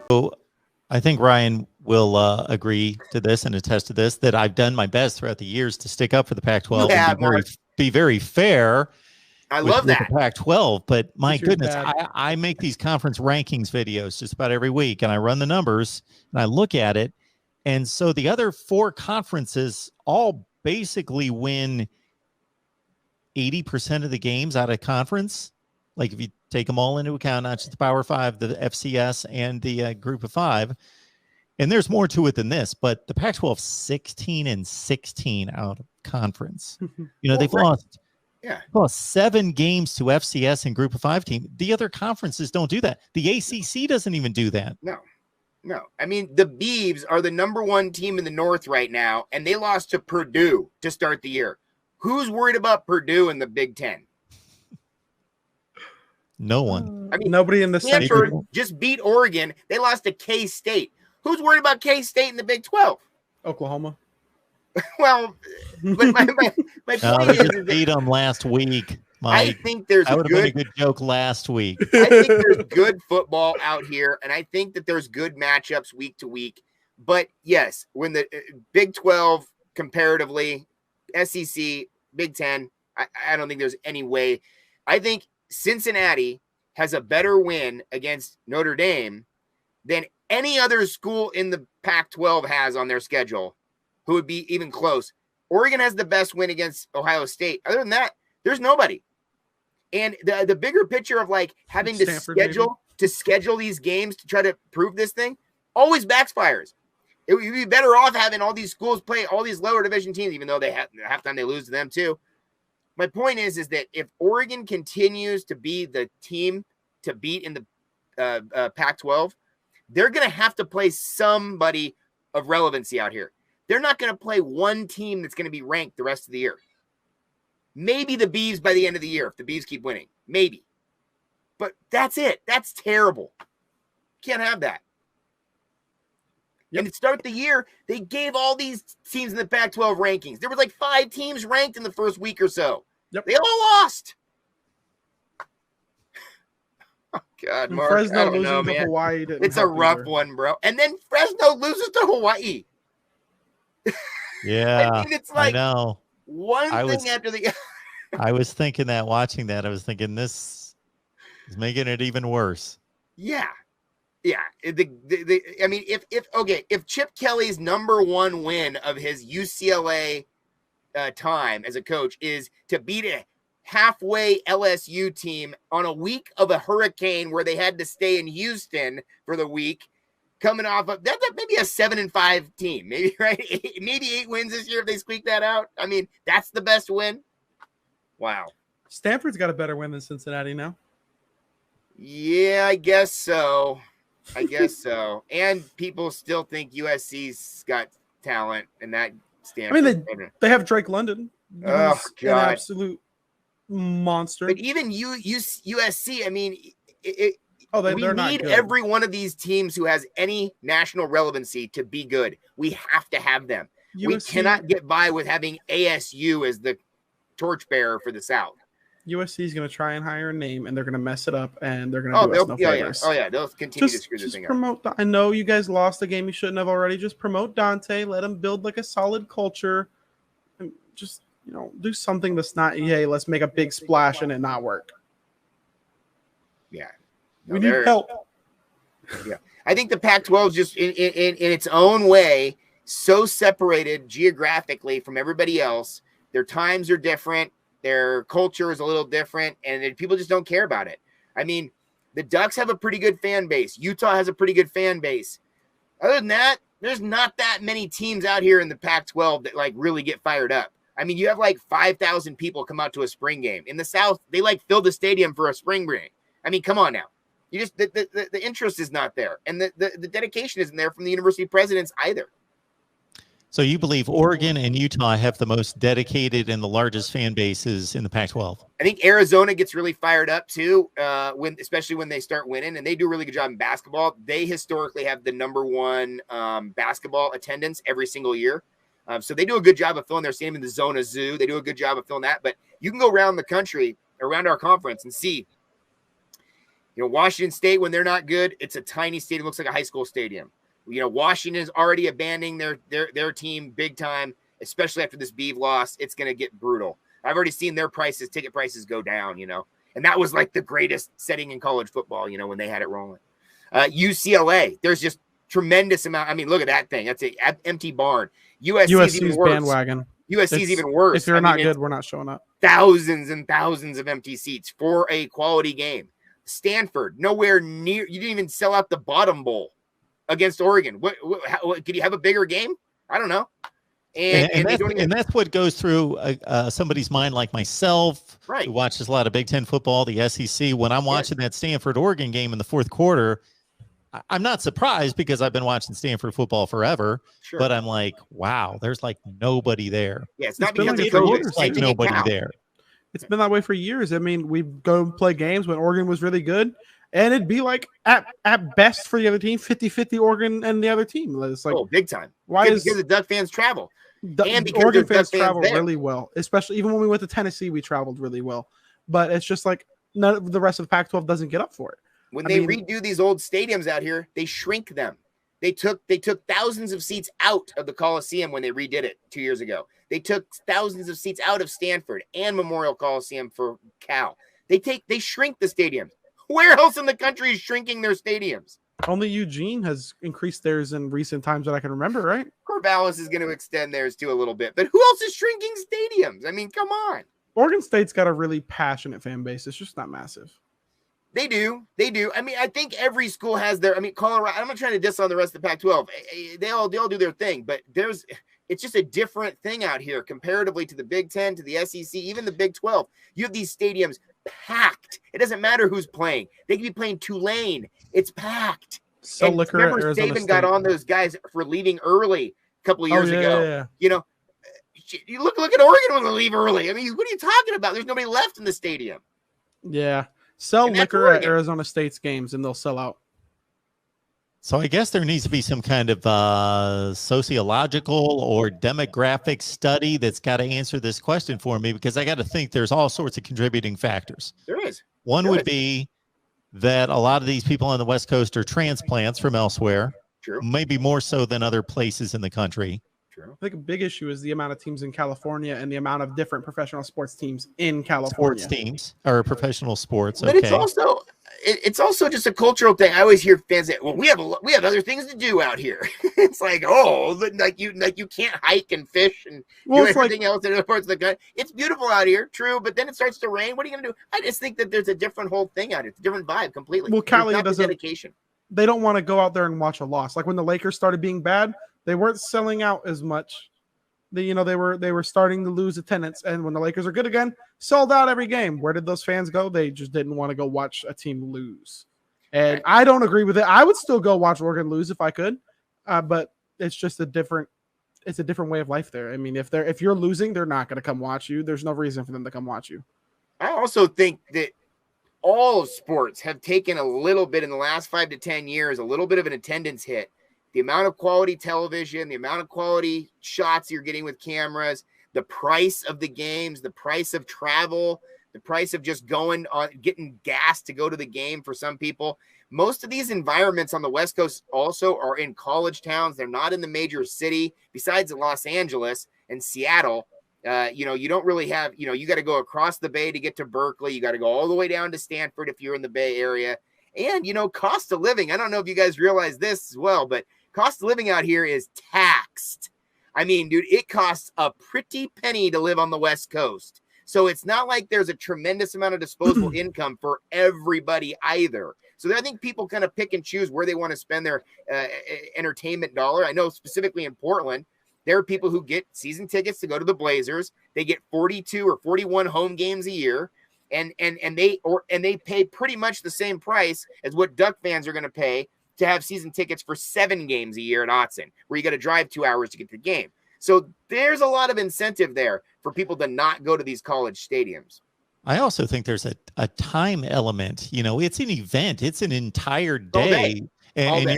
So I think Ryan will agree to this and attest to this, that I've done my best throughout the years to stick up for the Pac-12 and be very fair. I love that. The Pac-12, but my goodness, I make these conference rankings videos just about every week, and I run the numbers and I look at it. And so the other 4 conferences all basically win 80% of the games out of conference. Like if you take them all into account, not just the Power 5, the FCS, and the Group of 5. And there's more to it than this, but the Pac-12 16-16 out of conference. You know, they've lost 7 games to FCS and Group of 5 team. The other conferences don't do that. The ACC doesn't even do that. No. I mean, the Beavs are the #1 team in the North right now, and they lost to Purdue to start the year. Who's worried about Purdue in the Big Ten? No one. I mean, nobody in the Stanford just beat Oregon. They lost to K-State. Who's worried about K-State in the Big 12? Oklahoma. Well, but my point is they beat them last week. I think there's that would have been a good joke last week. I think there's good football out here, and I think that there's good matchups week to week. But yes, when the Big 12 comparatively, SEC, Big 10, I don't think there's any way. I think Cincinnati has a better win against Notre Dame than any other school in the Pac-12 has on their schedule who would be even close. Oregon has the best win against Ohio State. Other than that, there's nobody. And the bigger picture of like having Stanford, to schedule these games to try to prove this thing always backfires. It would be better off having all these schools play all these lower division teams, even though they halftime they lose to them too. My point is that if Oregon continues to be the team to beat in the Pac-12, they're going to have to play somebody of relevancy out here. They're not going to play one team that's going to be ranked the rest of the year. Maybe the Beavs by the end of the year if the Beavs keep winning. Maybe. But that's it. That's terrible. Can't have that. Yep. And to start the year, they gave all these teams in the Pac-12 rankings. There was like 5 teams ranked in the first week or so. Yep. They all lost. Oh, God, Mark. Fresno I don't losing know, to man. Hawaii didn't It's a help rough either. one, bro. And then Fresno loses to Hawaii. Yeah, I mean, it's like I know. One thing after the I was thinking that watching that, I was thinking this is making it even worse. Yeah. I mean, if Chip Kelly's #1 win of his UCLA time as a coach is to beat a halfway LSU team on a week of a hurricane where they had to stay in Houston for the week, coming off of that maybe a 7-5 team, maybe right, maybe 8 wins this year if they squeak that out. I mean, that's the best win. Wow. Stanford's got a better win than Cincinnati now. Yeah, I guess so. And people still think USC's got talent, and that Stanford. I mean, they have Drake London. Oh, God. An absolute monster. But even USC, I mean, we need good. every one of these teams who has any national relevancy to be good. We have to have them. We cannot get by with having ASU as the torchbearer for the South. USC is going to try and hire a name, and they're going to mess it up, and they're going to do us no favors. They'll continue to screw this thing up. I know you guys lost the game you shouldn't have already. Just promote Dante. Let him build like a solid culture. And just, do something that's not, hey, let's make a big splash and it not work. Yeah. We need help. Yeah. I think the Pac-12 is just in its own way so separated geographically from everybody else. Their times are different. Their culture is a little different, and people just don't care about it. I mean, the Ducks have a pretty good fan base. Utah has a pretty good fan base. Other than that, there's not that many teams out here in the Pac-12 that like really get fired up. I mean, you have like 5,000 people come out to a spring game. In the South, they like fill the stadium for a spring game. I mean, come on now. You just the interest is not there, and the dedication isn't there from the university presidents either. So you believe Oregon and Utah have the most dedicated and the largest fan bases in the Pac-12? I think Arizona gets really fired up too, especially when they start winning, and they do a really good job in basketball. They historically have the #1 basketball attendance every single year. So they do a good job of filling their stadium in the Zona Zoo. They do a good job of filling that. But you can go around the country, around our conference, and see You know, Washington State, when they're not good, it's a tiny stadium. It looks like a high school stadium. You know, Washington is already abandoning their team big time, especially after this Beeve loss. It's going to get brutal. I've already seen their ticket prices go down, you know. And that was like the greatest setting in college football, you know, when they had it rolling. UCLA, there's just tremendous amount. I mean, look at that thing. That's an empty barn. USC's even worse. Bandwagon. USC's even worse. If you're not good, we're not showing up. Thousands and thousands of empty seats for a quality game. Stanford, nowhere near. You didn't even sell out the bottom bowl against Oregon. Could you have a bigger game? I don't know. And that's what goes through somebody's mind like myself, right, who watches a lot of Big Ten football, the SEC. When I'm watching that Stanford-Oregon game in the fourth quarter, I'm not surprised because I've been watching Stanford football forever. Sure. But I'm like, wow, there's like nobody there. Yeah, it's not because because there's like nobody there. It's been that way for years. I mean, we'd go play games when Oregon was really good, and it'd be like at best for the other team, 50-50 Oregon and the other team. It's like, big time. Because the Duck fans travel. And because Oregon fans travel there. really well, especially even when we went to Tennessee, we traveled really well. But it's just like none of the rest of the Pac-12 doesn't get up for it. When they redo these old stadiums out here, they shrink them. They took thousands of seats out of the Coliseum when they redid it 2 years ago. They took thousands of seats out of Stanford and Memorial Coliseum for Cal. They shrink the stadiums. Where else in the country is shrinking their stadiums? Only Eugene has increased theirs in recent times that I can remember, right? Corvallis is going to extend theirs too a little bit. But who else is shrinking stadiums? I mean, come on. Oregon State's got a really passionate fan base. It's just not massive. They do. I mean, I think every school has their. I mean, Colorado. I'm not trying to diss on the rest of the Pac-12. They all do their thing, but it's just a different thing out here comparatively to the Big Ten, to the SEC, even the Big 12. You have these stadiums packed. It doesn't matter who's playing. They could be playing Tulane. It's packed. So liquor. Remember, Saban got on those guys for leaving early a couple of years ago. Yeah. You know, you look at Oregon when they leave early. I mean, what are you talking about? There's nobody left in the stadium. Yeah. Sell liquor at Arizona State's games and they'll sell out. So I guess there needs to be some kind of sociological or demographic study that's got to answer this question for me, because I got to think there's all sorts of contributing factors. There is. One would be that a lot of these people on the West Coast are transplants from elsewhere. True. Maybe more so than other places in the country. True. I think a big issue is the amount of teams in California and the amount of different professional sports teams in California. Sports teams or professional sports. But it's also just a cultural thing. I always hear fans say, "Well, we have other things to do out here." It's like, like you can't hike and fish and do everything else in other parts of the country. It's beautiful out here, true, but then it starts to rain. What are you gonna do? I just think that there's a different whole thing out here. It's a different vibe completely. Well, Cali doesn't. Dedication. They don't want to go out there and watch a loss. Like when the Lakers started being bad, they weren't selling out as much. They were starting to lose attendance, and when the Lakers are good again, sold out every game. Where did those fans go? They just didn't want to go watch a team lose. And I don't agree with it. I would still go watch Oregon lose if I could, but it's just a different way of life there. I mean, if you're losing, they're not going to come watch you. There's no reason for them to come watch you. I also think that all of sports have taken a little bit in the last 5 to 10 years, a little bit of an attendance hit. The amount of quality television, the amount of quality shots you're getting with cameras, the price of the games, the price of travel, the price of just getting gas to go to the game for some people. Most of these environments on the West Coast also are in college towns. They're not in the major city. Besides Los Angeles and Seattle, you don't really have, you got to go across the bay to get to Berkeley. You got to go all the way down to Stanford if you're in the Bay Area. And, cost of living. I don't know if you guys realize this as well, but cost of living out here is taxed. I mean, dude, it costs a pretty penny to live on the West Coast. So it's not like there's a tremendous amount of disposable income for everybody either. So I think people kind of pick and choose where they want to spend their entertainment dollar. I know specifically in Portland, there are people who get season tickets to go to the Blazers. They get 42 or 41 home games a year. And they pay pretty much the same price as what Duck fans are going to pay to have season tickets for 7 games a year at Autzen, where you got to drive 2 hours to get to the game. So there's a lot of incentive there for people to not go to these college stadiums. I also think there's a time element. It's an event. It's an entire day. And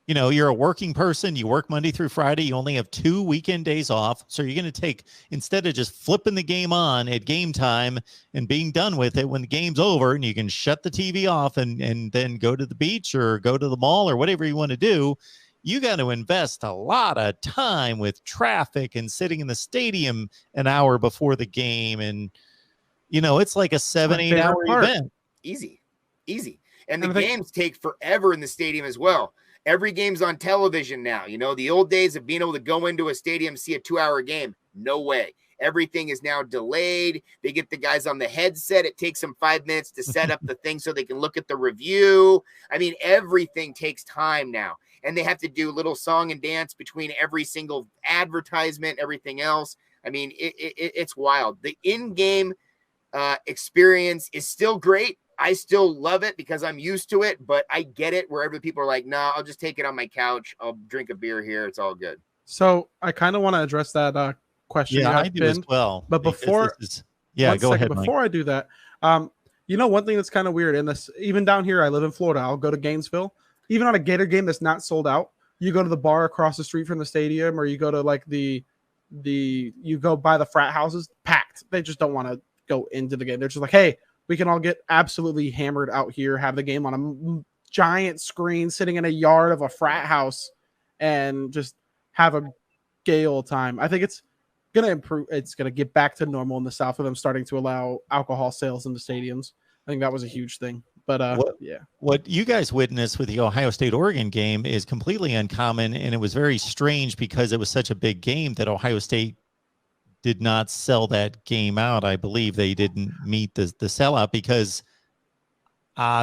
You know, you're a working person, you work Monday through Friday, you only have 2 weekend days off. So you're going to take, instead of just flipping the game on at game time and being done with it when the game's over, and you can shut the TV off and then go to the beach or go to the mall or whatever you want to do, you got to invest a lot of time with traffic and sitting in the stadium an hour before the game. And, you know, it's like a 7-8 hour event. Easy. And the games take forever in the stadium as well. Every game's on television now. You know, the old days of being able to go into a stadium, see a 2-hour game. No way. Everything is now delayed. They get the guys on the headset. It takes them 5 minutes to set up the thing so they can look at the review. I mean, everything takes time now. And they have to do little song and dance between every single advertisement, everything else. I mean, it's wild. The in-game experience is still great. I still love it because I'm used to it, but I get it wherever people are like, nah, I'll just take it on my couch. I'll drink a beer here. It's all good. So I kind of want to address that question. Yeah, I do as well. But before, go ahead, before I do that, you know, one thing that's kind of weird in this, even down here, I live in Florida. I'll go to Gainesville, even on a Gator game that's not sold out. You go to the bar across the street from the stadium, or you go to like you go by the frat houses, packed. They just don't want to go into the game. They're just like, hey, we can all get absolutely hammered out here, have the game on a giant screen sitting in a yard of a frat house and just have a gay old time. I think it's going to improve. It's going to get back to normal in the South with them starting to allow alcohol sales in the stadiums. I think that was a huge thing. But what you guys witnessed with the Ohio State-Oregon game is completely uncommon, and it was very strange because it was such a big game that Ohio State did not sell that game out. I believe they didn't meet the sellout because,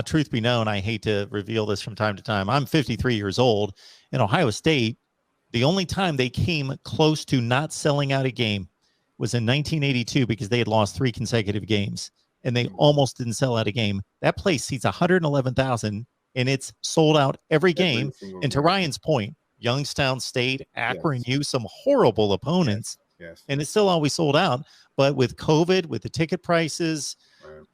truth be known, I hate to reveal this from time to time. I'm 53 years old. In Ohio State, the only time they came close to not selling out a game was in 1982 because they had lost 3 consecutive games, and they almost didn't sell out a game. That place seats 111,000, and it's sold out every game. And to Ryan's point, Youngstown State, Akron, some horrible opponents. Yes. And it's still always sold out. But with COVID, with the ticket prices,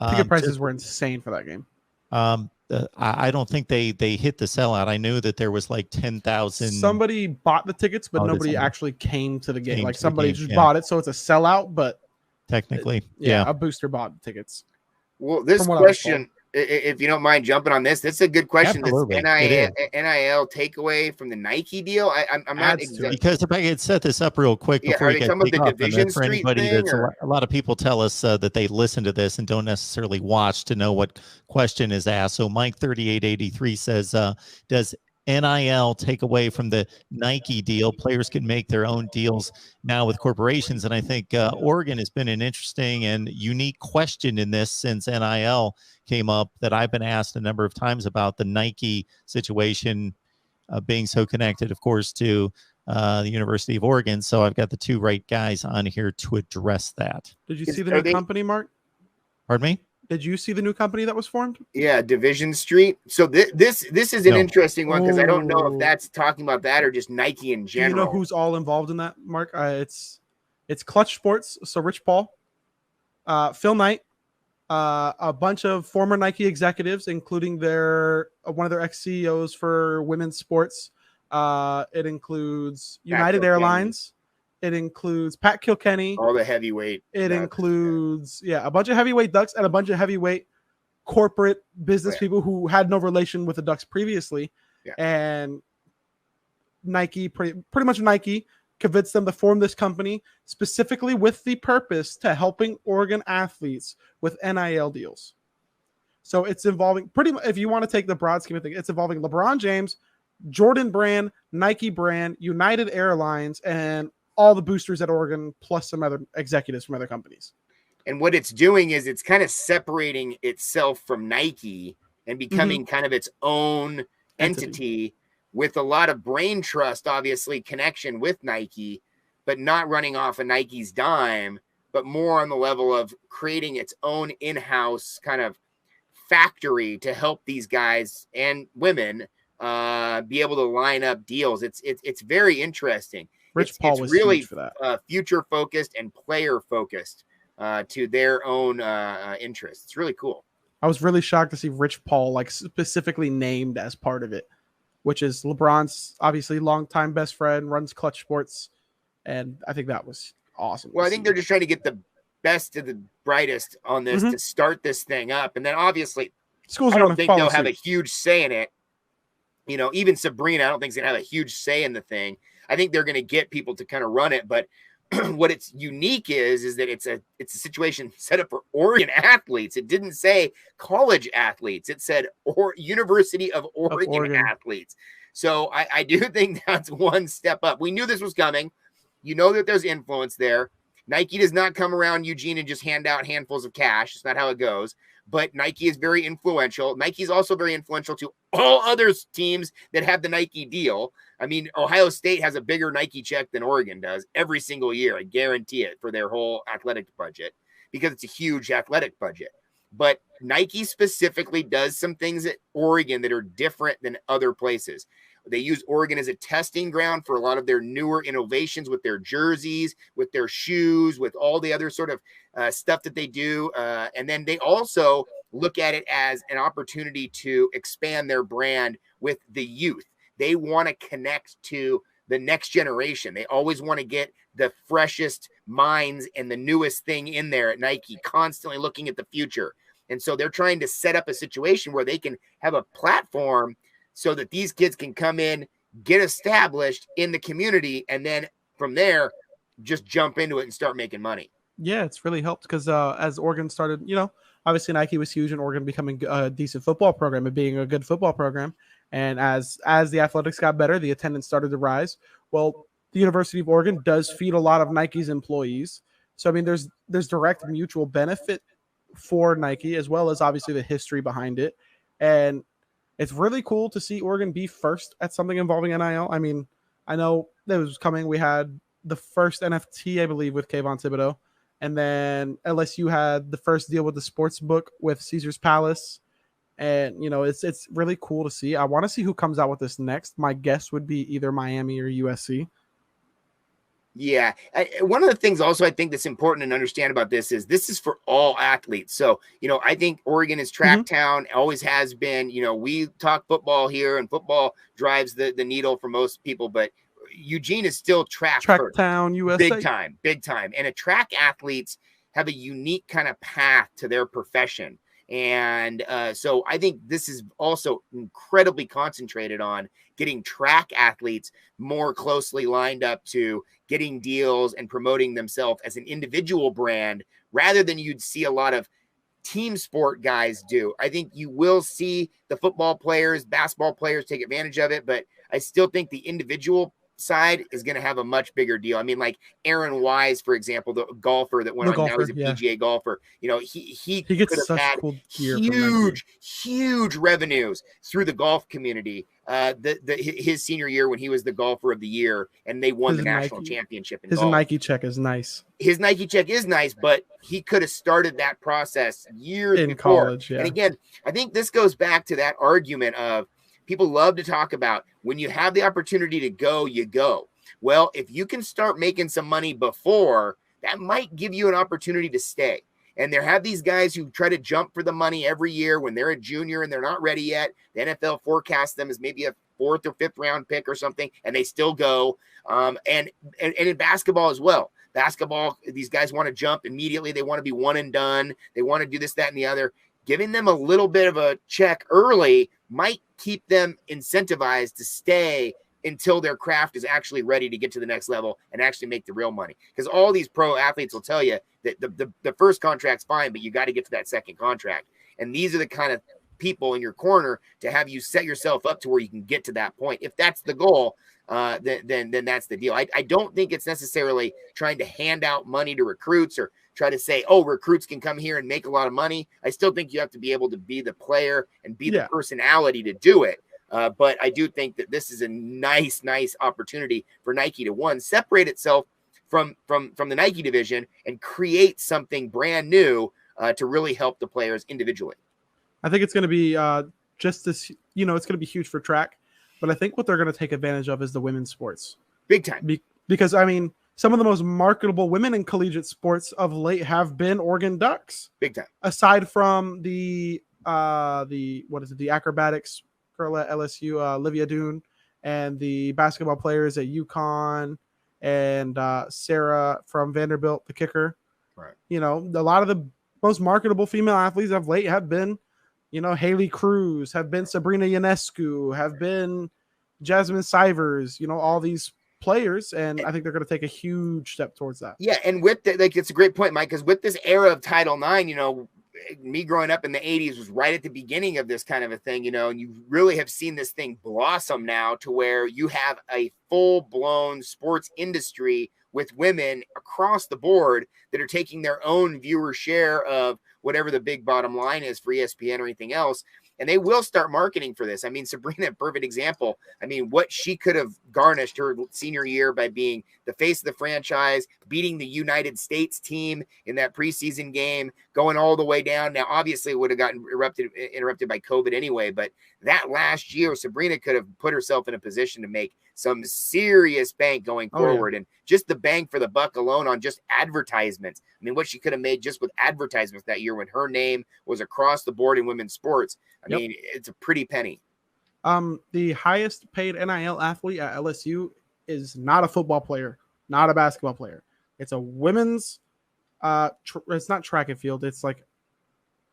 ticket prices were insane for that game. I don't think they hit the sellout. I knew that there was like 10,000. Somebody bought the tickets, but nobody actually came to the game. Like somebody just bought it, so it's a sellout. But technically, a booster bought the tickets. Well, this question, if you don't mind jumping on this, is a good question. This NIL takeaway from the Nike deal. I'm not exactly, because if I could set this up real quick before you get some of the Division Street thing, a lot of people tell us that they listen to this and don't necessarily watch to know what question is asked. So Mike 3883 says, does NIL take away from the Nike deal? Players can make their own deals now with corporations. And I think Oregon has been an interesting and unique question in this since NIL came up, that I've been asked a number of times about the Nike situation being so connected, of course, to the University of Oregon. So I've got the two right guys on here to address that. Did you see the new company, Mark? Pardon me? Did you see the new company that was formed? Yeah, Division Street. So this is an interesting one because I don't know if that's talking about that or just Nike in general. Do you know who's all involved in that, Mark? It's Clutch Sports. So Rich Paul, Phil Knight, a bunch of former Nike executives, including one of their ex-CEOs for women's sports. It includes United Airlines. It includes Pat Kilkenny. All the heavyweight. It includes, a bunch of heavyweight Ducks and a bunch of heavyweight corporate business people who had no relation with the Ducks previously. Yeah. And Nike, pretty much Nike, convinced them to form this company specifically with the purpose to helping Oregon athletes with NIL deals. So it's involving if you want to take the broad scheme of things, it's involving LeBron James, Jordan Brand, Nike Brand, United Airlines, and all the boosters at Oregon, plus some other executives from other companies. And what it's doing is it's kind of separating itself from Nike and becoming kind of its own entity with a lot of brain trust, obviously, connection with Nike, but not running off of Nike's dime, but more on the level of creating its own in-house kind of factory to help these guys and women be able to line up deals. It's very interesting. Rich Paul was really huge for that. Future focused and player focused to their own interests. It's really cool. I was really shocked to see Rich Paul like specifically named as part of it. which is LeBron's obviously longtime best friend, runs Clutch Sports. And I think that was awesome. Well, I think they're just trying to get the best of the brightest on this to start this thing up. And then obviously, schools I don't think they'll suit. have a huge say in it. You know, even Sabrina, I don't think is going to have a huge say in the thing. I think they're going to get people to kind of run it. But what it's unique is that it's a situation set up for Oregon athletes. It didn't say college athletes. It said University of Oregon athletes. So I do think that's one step up. We knew this was coming. You know that there's influence there. Nike does not come around Eugene and just hand out handfuls of cash. It's not how it goes. But Nike is very influential. Nike is also very influential to all other teams that have the Nike deal. I mean, Ohio State has a bigger Nike check than Oregon does every single year. I guarantee it, for their whole athletic budget, because it's a huge athletic budget. But Nike specifically does some things at Oregon that are different than other places. They use Oregon as a testing ground for a lot of their newer innovations with their jerseys, with their shoes, with all the other sort of stuff that they do. And then they also look at it as an opportunity to expand their brand with the youth. They want to connect to the next generation. They always want to get the freshest minds and the newest thing in there at Nike, constantly looking at the future. And so they're trying to set up a situation where they can have a platform so that these kids can come in, get established in the community, and then from there, just jump into it and start making money. Yeah, it's really helped because as Oregon started, you know, obviously Nike was huge in Oregon becoming a decent football program and being a good football program. And as the athletics got better, the attendance started to rise. Well, the University of Oregon does feed a lot of Nike's employees. So, I mean, there's direct mutual benefit for Nike, as well as obviously the history behind it. And it's really cool to see Oregon be first at something involving NIL. I mean, I know that was coming. We had the first NFT, I believe, with Kayvon Thibodeau. And then LSU had the first deal with the sports book with Caesar's Palace. And, you know, it's really cool to see. I want to see who comes out with this next. My guess would be either Miami or USC. Yeah. One of the things also I think that's important to understand about this is for all athletes. So, you know, I think Oregon is track town, always has been. You know, we talk football here, and football drives the needle for most people, but Eugene is still track town, USA. Big time. And track athletes have a unique kind of path to their profession. And so I think this is also incredibly concentrated on getting track athletes more closely lined up to getting deals and promoting themselves as an individual brand, rather than you'd see a lot of team sport guys do. I think you will see the football players, basketball players take advantage of it, but I still think the individual side is going to have a much bigger deal. I mean, like Aaron Wise, for example, the golfer that went on, now he's a PGA golfer. You know, he gets such had cool gear, huge revenues through the golf community. His senior year when he was the golfer of the year, and they won the national championship. His Nike check is nice. His Nike check is nice, but he could have started that process years in before. College. Yeah. And again, I think this goes back to that argument of people love to talk about when you have the opportunity to go, you go. Well, if you can start making some money before, that might give you an opportunity to stay. And there have these guys who try to jump for the money every year when they're a junior and they're not ready yet. The NFL forecasts them as maybe a 4th or 5th round pick or something, and they still go. And in basketball as well. Basketball, these guys want to jump immediately. They want to be one and done. They want to do this, that, and the other. Giving them a little bit of a check early might keep them incentivized to stay until their craft is actually ready to get to the next level and actually make the real money. Because all these pro athletes will tell you that the first contract's fine, but you got to get to that second contract. And these are the kind of people in your corner to have you set yourself up to where you can get to that point. If that's the goal, then that's the deal. I don't think it's necessarily trying to hand out money to recruits or try to say, oh, recruits can come here and make a lot of money. I still think you have to be able to be the player and be the personality to do it. But I do think that this is a nice opportunity for Nike to, one, separate itself from the Nike division and create something brand new to really help the players individually. I think it's going to be just this, you know, it's going to be huge for track. But I think what they're going to take advantage of is the women's sports. Big time. Because, I mean, some of the most marketable women in collegiate sports of late have been Oregon Ducks. Big time. Aside from the acrobatics girl at LSU, Olivia Dune, and the basketball players at UConn, and Sarah from Vanderbilt, the kicker. Right. You know, a lot of the most marketable female athletes of late have been, you know, Haley Cruz, have been Sabrina Ionescu, have been Jasmine Sivers, you know, all these players, and I think they're going to take a huge step towards that. Yeah, and with the, like, it's a great point, Mike, because with this era of Title IX, you know, me growing up in the 80s was right at the beginning of this kind of a thing, you know, and you really have seen this thing blossom now to where you have a full-blown sports industry with women across the board that are taking their own viewer share of whatever the big bottom line is for ESPN or anything else. And they will start marketing for this. I mean, Sabrina, perfect example. I mean, what she could have garnished her senior year by being the face of the franchise, beating the United States team in that preseason game, going all the way down. Now, obviously, it would have gotten interrupted by COVID anyway. But that last year, Sabrina could have put herself in a position to make some serious bank going forward. And just the bang for the buck alone on just advertisements. I mean, what she could have made just with advertisements that year when her name was across the board in women's sports. I mean, it's a pretty penny. The highest paid NIL athlete at LSU is not a football player, not a basketball player. It's a women's, it's not track and field. It's like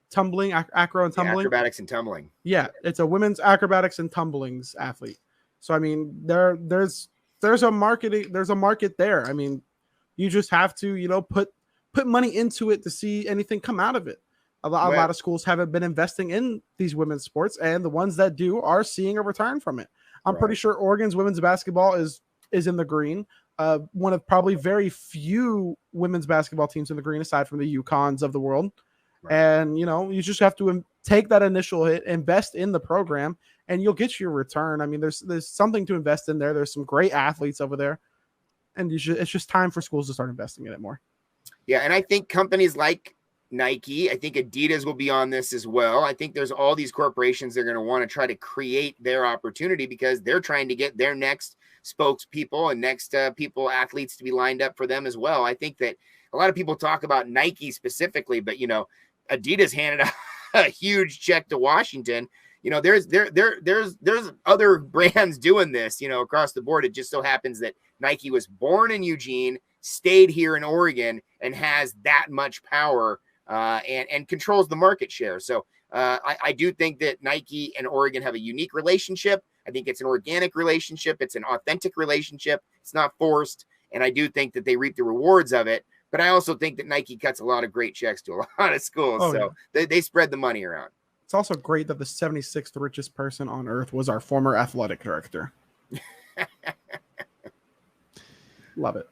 tumbling, acro and tumbling. Acrobatics and tumbling. Yeah, it's a women's acrobatics and tumblings athlete. So I mean, there's a market there. I mean, you just have to, you know, put money into it to see anything come out of it. A lot of schools haven't been investing in these women's sports, and the ones that do are seeing a return from it. I'm pretty sure Oregon's women's basketball is in the green. One of probably very few women's basketball teams in the green, aside from the UConns of the world. Right. And, you know, you just have to take that initial hit, invest in the program, and you'll get your return. I mean, there's something to invest in there. There's some great athletes over there, and it's just time for schools to start investing in it more. Yeah, and I think companies like Nike, I think Adidas will be on this as well. I think there's all these corporations that are going to want to try to create their opportunity because they're trying to get their next spokespeople and next athletes to be lined up for them as well. I think that a lot of people talk about Nike specifically, but, you know, Adidas handed a huge check to Washington. You know, there's other brands doing this, you know, across the board. It just so happens that Nike was born in Eugene, stayed here in Oregon, and has that much power and controls the market share. So I do think that Nike and Oregon have a unique relationship. I think it's an organic relationship. It's an authentic relationship. It's not forced. And I do think that they reap the rewards of it. But I also think that Nike cuts a lot of great checks to a lot of schools. They spread the money around. It's also great that the 76th richest person on earth was our former athletic director. Love it.